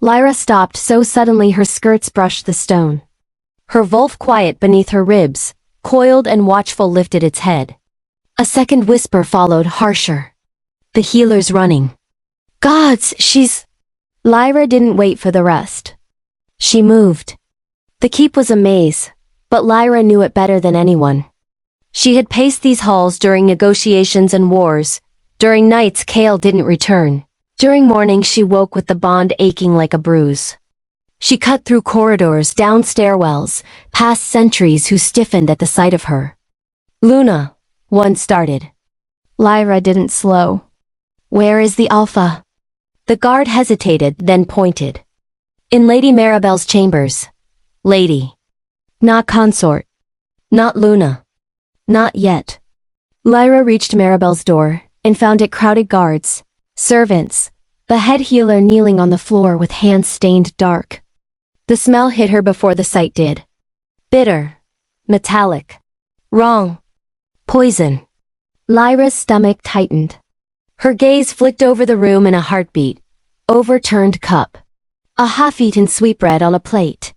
Lyra stopped so suddenly her skirts brushed the stone. Her wolf quiet beneath her ribs, coiled and watchful lifted its head. A second whisper followed, harsher. The healer's running. Gods, she's... Lyra didn't wait for the rest. She moved. The keep was a maze, but Lyra knew it better than anyone. She had paced these halls during negotiations and wars, during nights Kale didn't return, during mornings she woke with the bond aching like a bruise. She cut through corridors, down stairwells, past sentries who stiffened at the sight of her. Luna, one started. Lyra didn't slow. Where is the Alpha? The guard hesitated, then pointed. In Lady Maribel's chambers. Lady. Not consort. Not Luna. Not yet. Lyra reached Maribel's door and found it crowded guards, servants, the head healer kneeling on the floor with hands stained dark. The smell hit her before the sight did. Bitter. Metallic. Wrong. Poison. Lyra's stomach tightened. Her gaze flicked over the room in a heartbeat. Overturned cup. A half-eaten sweetbread on a plate.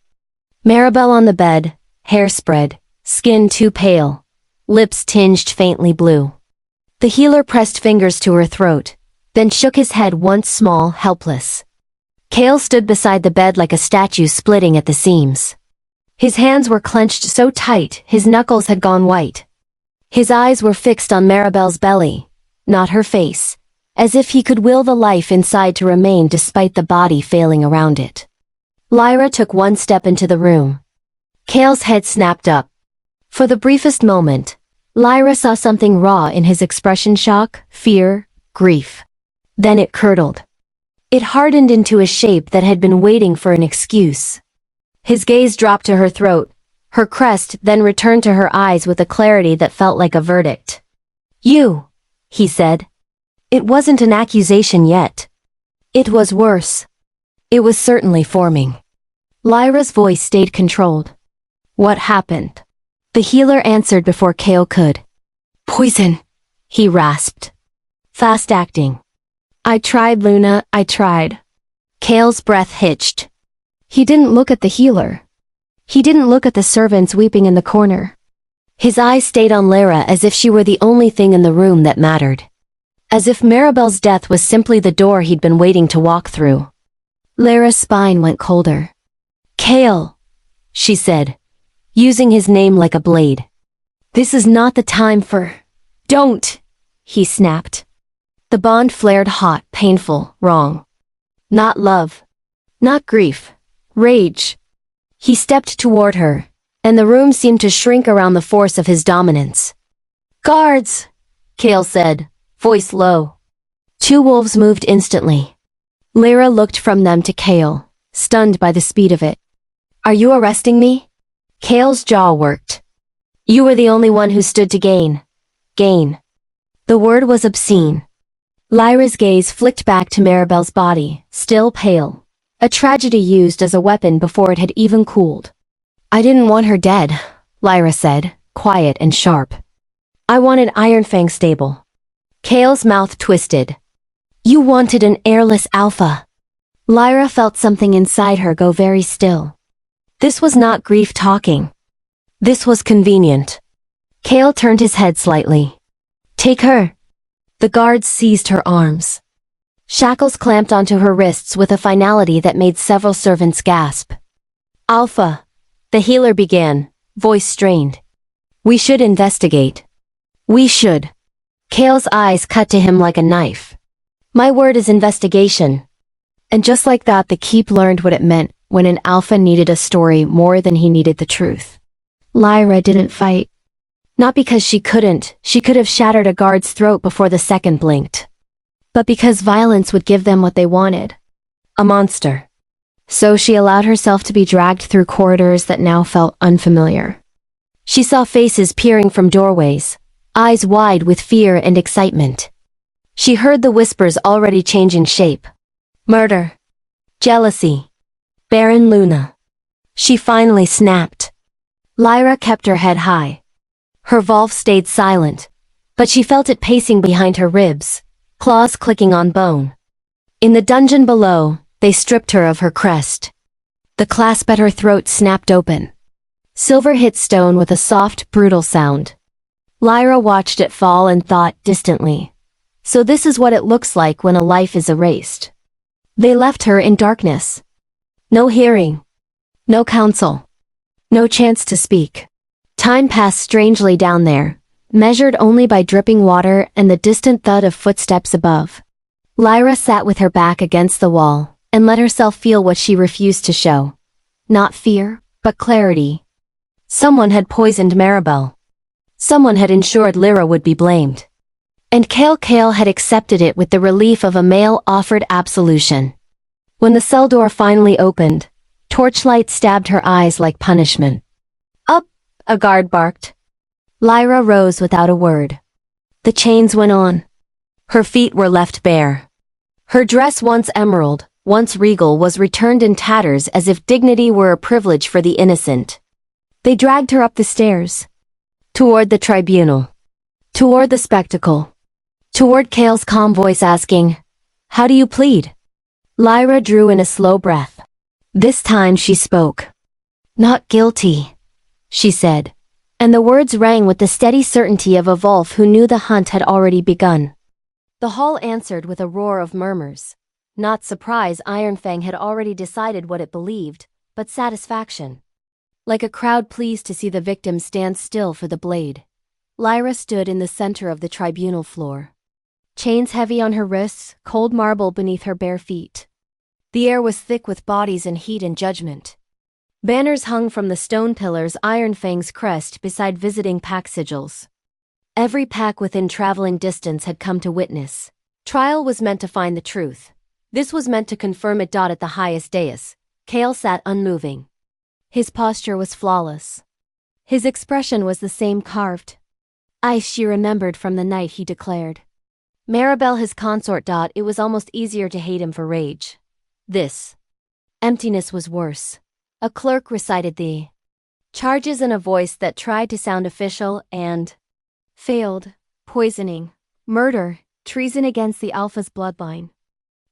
Maribel on the bed, hair spread, skin too pale, lips tinged faintly blue. The healer pressed fingers to her throat, then shook his head once small, helpless. Kale stood beside the bed like a statue splitting at the seams. His hands were clenched so tight, his knuckles had gone white. His eyes were fixed on Maribel's belly, not her face, as if he could will the life inside to remain despite the body failing around it. Lyra took one step into the room. Kale's head snapped up. For the briefest moment, Lyra saw something raw in his expression: shock, fear, grief. Then it curdled. It hardened into a shape that had been waiting for an excuse. His gaze dropped to her throat, her crest then returned to her eyes with a clarity that felt like a verdict. You, he said. It wasn't an accusation yet. It was worse. It was certainly forming. Lyra's voice stayed controlled. What happened? The healer answered before Kale could. Poison, he rasped. Fast acting. I tried, Luna, I tried. Kale's breath hitched. He didn't look at the healer. He didn't look at the servants weeping in the corner. His eyes stayed on Lyra as if she were the only thing in the room that mattered. As if Maribel's death was simply the door he'd been waiting to walk through. Lyra's spine went colder. Kale, she said, using his name like a blade. This is not the time for... Don't, he snapped. The bond flared hot, painful, wrong. Not love. Not grief. Rage. He stepped toward her, and the room seemed to shrink around the force of his dominance. Guards, Kale said, voice low. Two wolves moved instantly. Lyra looked from them to Kale, stunned by the speed of it. Are you arresting me? Kale's jaw worked. You were the only one who stood to gain. Gain. The word was obscene. Lyra's gaze flicked back to Maribel's body, still pale. A tragedy used as a weapon before it had even cooled. I didn't want her dead, Lyra said, quiet and sharp. I wanted Ironfang stable. Kale's mouth twisted. You wanted an heirless alpha. Lyra felt something inside her go very still. This was not grief talking. This was convenient. Kale turned his head slightly. Take her. The guards seized her arms. Shackles clamped onto her wrists with a finality that made several servants gasp. Alpha, the healer began, voice strained. We should investigate. We should. Kale's eyes cut to him like a knife. My word is investigation. And just like that, the keep learned what it meant when an alpha needed a story more than he needed the truth. Lyra didn't fight. Not because she couldn't, she could have shattered a guard's throat before the second blinked. but because violence would give them what they wanted. A monster. So she allowed herself to be dragged through corridors that now felt unfamiliar. She saw faces peering from doorways, eyes wide with fear and excitement. She heard the whispers already changing shape. Murder. Jealousy. Baron Luna. She finally snapped. Lyra kept her head high. Her Wolf stayed silent, but she felt it pacing behind her ribs, claws clicking on bone. In the dungeon below, they stripped her of her crest. The clasp at her throat snapped open. Silver hit stone with a soft, brutal sound. Lyra watched it fall and thought distantly. So this is what it looks like when a life is erased. They left her in darkness. No hearing. No counsel. No chance to speak. Time passed strangely down there, measured only by dripping water and the distant thud of footsteps above. Lyra sat with her back against the wall, and let herself feel what she refused to show. Not fear, but clarity. Someone had poisoned Maribel. Someone had ensured Lyra would be blamed. And Kale had accepted it with the relief of a male-offered absolution. When the cell door finally opened, torchlight stabbed her eyes like punishment. Up, a guard barked. Lyra rose without a word. The chains went on. Her feet were left bare. Her dress, once emerald, once regal, was returned in tatters as if dignity were a privilege for the innocent. They dragged her up the stairs. Toward the tribunal. Toward the spectacle. Toward Kale's calm voice asking, "How do you plead?" Lyra drew in a slow breath. This time she spoke. "Not guilty," she said, and the words rang with the steady certainty of a wolf who knew the hunt had already begun. The hall answered with a roar of murmurs. Not surprise, Ironfang had already decided what it believed, but satisfaction. Like a crowd pleased to see the victim stand still for the blade, Lyra stood in the center of the tribunal floor. Chains heavy on her wrists, cold marble beneath her bare feet. The air was thick with bodies and heat and judgment. Banners hung from the stone pillars, Ironfang's crest beside visiting pack sigils. Every pack within traveling distance had come to witness. Trial was meant to find the truth. This was meant to confirm it. At the highest dais, Kale sat unmoving. His posture was flawless. His expression was the same carved ice she remembered from the night he declared Maribel his consort. It was almost easier to hate him for rage. This emptiness was worse. A clerk recited the charges in a voice that tried to sound official and failed. Poisoning, murder, treason against the Alpha's bloodline.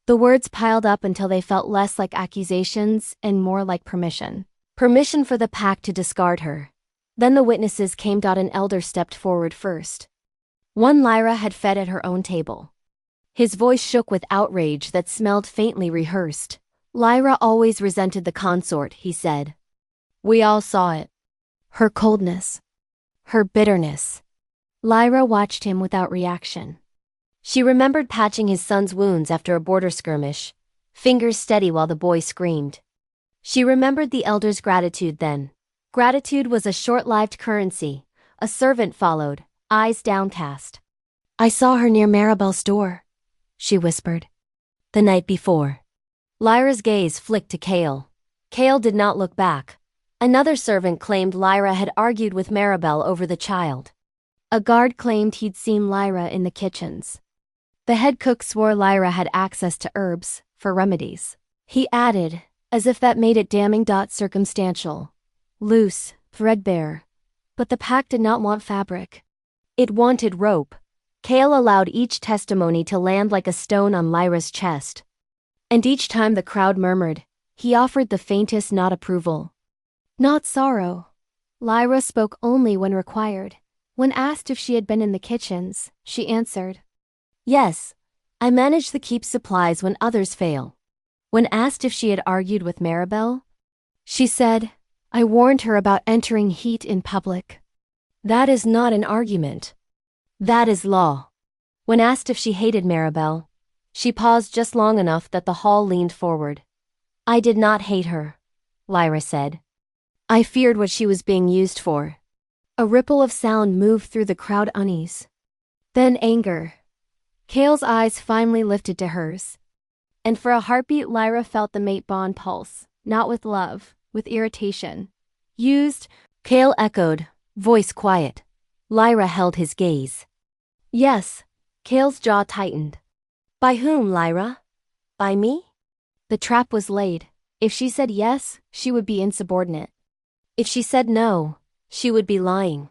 The words piled up until they felt less like accusations and more like permission. Permission for the pack to discard her. Then the witnesses came. An elder stepped forward first. One Lyra had fed at her own table. His voice shook with outrage that smelled faintly rehearsed. Lyra always resented the consort, he said. We all saw it. Her coldness. Her bitterness. Lyra watched him without reaction. She remembered patching his son's wounds after a border skirmish, fingers steady while the boy screamed. She remembered the elder's gratitude then. Gratitude was a short-lived currency. A servant followed, eyes downcast. I saw her near Maribel's door, she whispered. The night before. Lyra's gaze flicked to Kale. Kale did not look back. Another servant claimed Lyra had argued with Maribel over the child. A guard claimed he'd seen Lyra in the kitchens. The head cook swore Lyra had access to herbs for remedies. He added, as if that made it damning. Circumstantial. Loose, threadbare. But the pack did not want fabric. It wanted rope. Kale allowed each testimony to land like a stone on Lyra's chest. And each time the crowd murmured, he offered the faintest not approval. Not sorrow. Lyra spoke only when required. When asked if she had been in the kitchens, she answered, yes, I manage the keep supplies when others fail. When asked if she had argued with Maribel, she said, I warned her about entering heat in public. That is not an argument. That is law. When asked if she hated Maribel, she paused just long enough that the hall leaned forward. I did not hate her, Lyra said. I feared what she was being used for. A ripple of sound moved through the crowd unease. Then anger. Kale's eyes finally lifted to hers. And for a heartbeat, Lyra felt the mate bond pulse, not with love, with irritation. Used, Kale echoed, voice quiet. Lyra held his gaze. yes. Kale's jaw tightened. By whom, Lyra? By me? The trap was laid. If she said yes, she would be insubordinate. If she said no, she would be lying.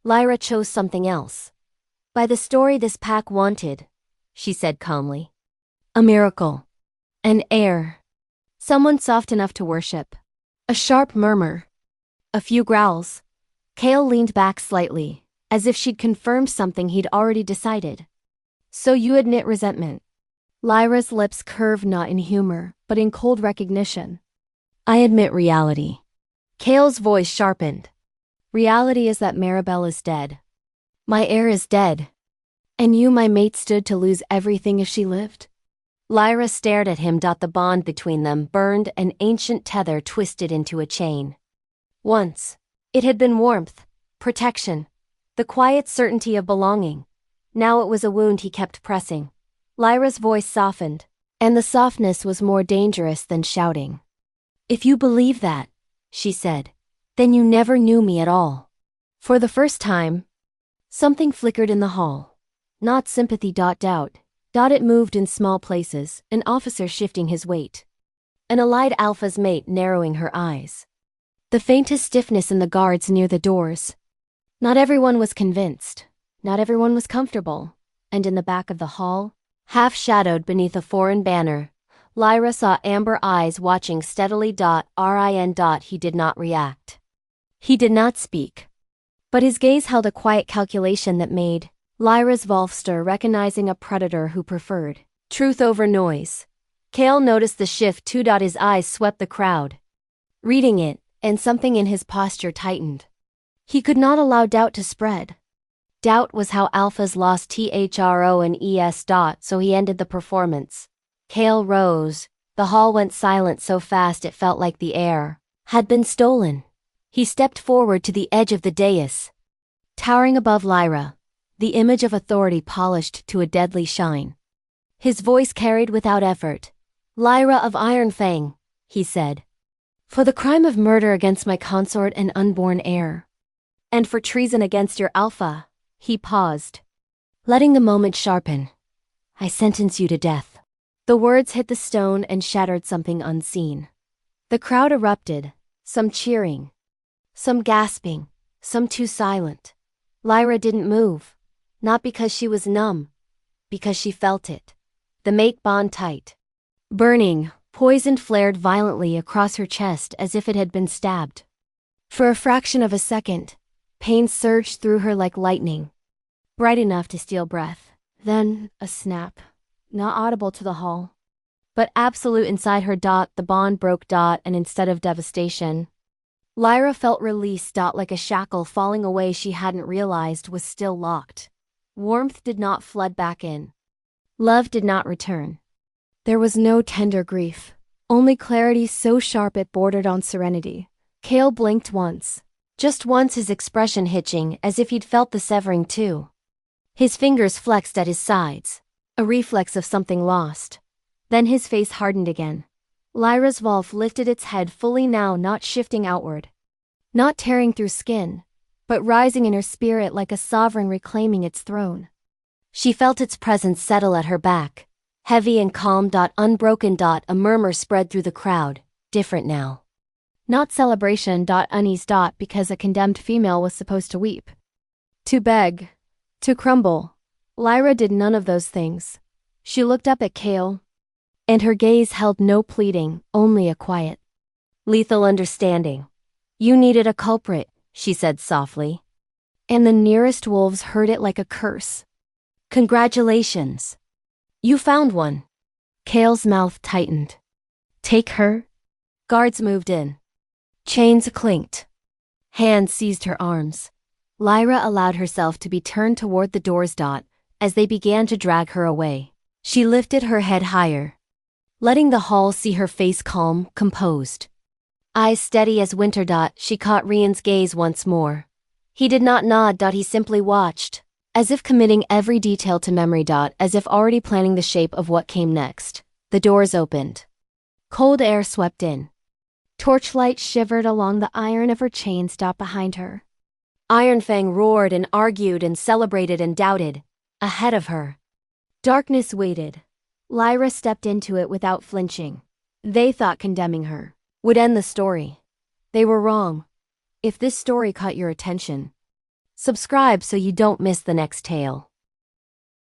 Lyra chose something else. By the story this pack wanted, she said calmly. A miracle. An heir. Someone soft enough to worship. A sharp murmur. A few growls. Kale leaned back slightly, as if she'd confirmed something he'd already decided. So you admit resentment. Lyra's lips curved not in humor, but in cold recognition. I admit reality. Kale's voice sharpened. Reality is that Maribel is dead. My heir is dead. And you, my mate, stood to lose everything if she lived? Lyra stared at him. The bond between them burned, an ancient tether twisted into a chain. Once, it had been warmth, protection, the quiet certainty of belonging. Now it was a wound he kept pressing. Lyra's voice softened, and the softness was more dangerous than shouting. If you believe that, she said, then you never knew me at all. For the first time, something flickered in the hall. Not sympathy. Doubt. It moved in small places, an officer shifting his weight. An allied alpha's mate narrowing her eyes. The faintest stiffness in the guards near the doors. Not everyone was convinced. Not everyone was comfortable. And in the back of the hall, half shadowed beneath a foreign banner, Lyra saw amber eyes watching steadily. Rin. He did not react. He did not speak. But his gaze held a quiet calculation that made Lyra's Wolf stir, recognizing a predator who preferred truth over noise. Kale noticed the shift too. His eyes swept the crowd, reading it, and something in his posture tightened. He could not allow doubt to spread. Doubt was how alphas lost THRO and ES. So he ended the performance. Kale rose. The hall went silent so fast it felt like the air had been stolen. He stepped forward to the edge of the dais. Towering above Lyra, the image of authority polished to a deadly shine. His voice carried without effort. Lyra of Iron Fang, he said. For the crime of murder against my consort and unborn heir. And for treason against your alpha. He paused, letting the moment sharpen. I sentence you to death. The words hit the stone and shattered something unseen. The crowd erupted, some cheering, some gasping, some too silent. Lyra didn't move, not because she was numb, because she felt it. The mate bond tight. Burning, poison flared violently across her chest as if it had been stabbed. For a fraction of a second, pain surged through her like lightning, bright enough to steal breath. Then, a snap, not audible to the hall, but absolute inside her. The bond broke. And instead of devastation, Lyra felt release. Like a shackle falling away she hadn't realized was still locked. Warmth did not flood back in. Love did not return. There was no tender grief, only clarity so sharp it bordered on serenity. Kale blinked once. Just once, his expression hitching as if he'd felt the severing too. His fingers flexed at his sides, a reflex of something lost. Then his face hardened again. Lyra's Wolf lifted its head fully now, not shifting outward. Not tearing through skin, but rising in her spirit like a sovereign reclaiming its throne. She felt its presence settle at her back, heavy and calm. Unbroken. A murmur spread through the crowd, different now. Not celebration. Unease. Because a condemned female was supposed to weep. To beg. To crumble. Lyra did none of those things. She looked up at Kale, and her gaze held no pleading, only a quiet, lethal understanding. You needed a culprit, she said softly. And the nearest wolves heard it like a curse. Congratulations. You found one. Kale's mouth tightened. Take her? Guards moved in. Chains clinked. Hands seized her arms. Lyra allowed herself to be turned toward the doors. As they began to drag her away, she lifted her head higher, letting the hall see her face calm, composed. Eyes steady as winter. She caught Rian's gaze once more. He did not nod. He simply watched, As if committing every detail to memory. As if already planning the shape of what came next. The doors opened. Cold air swept in. Torchlight shivered along the iron of her chains. Behind her, Iron Fang roared and argued and celebrated and doubted. Ahead of her, darkness waited. Lyra stepped into it without flinching. They thought condemning her would end the story. They were wrong. If this story caught your attention, subscribe so you don't miss the next tale.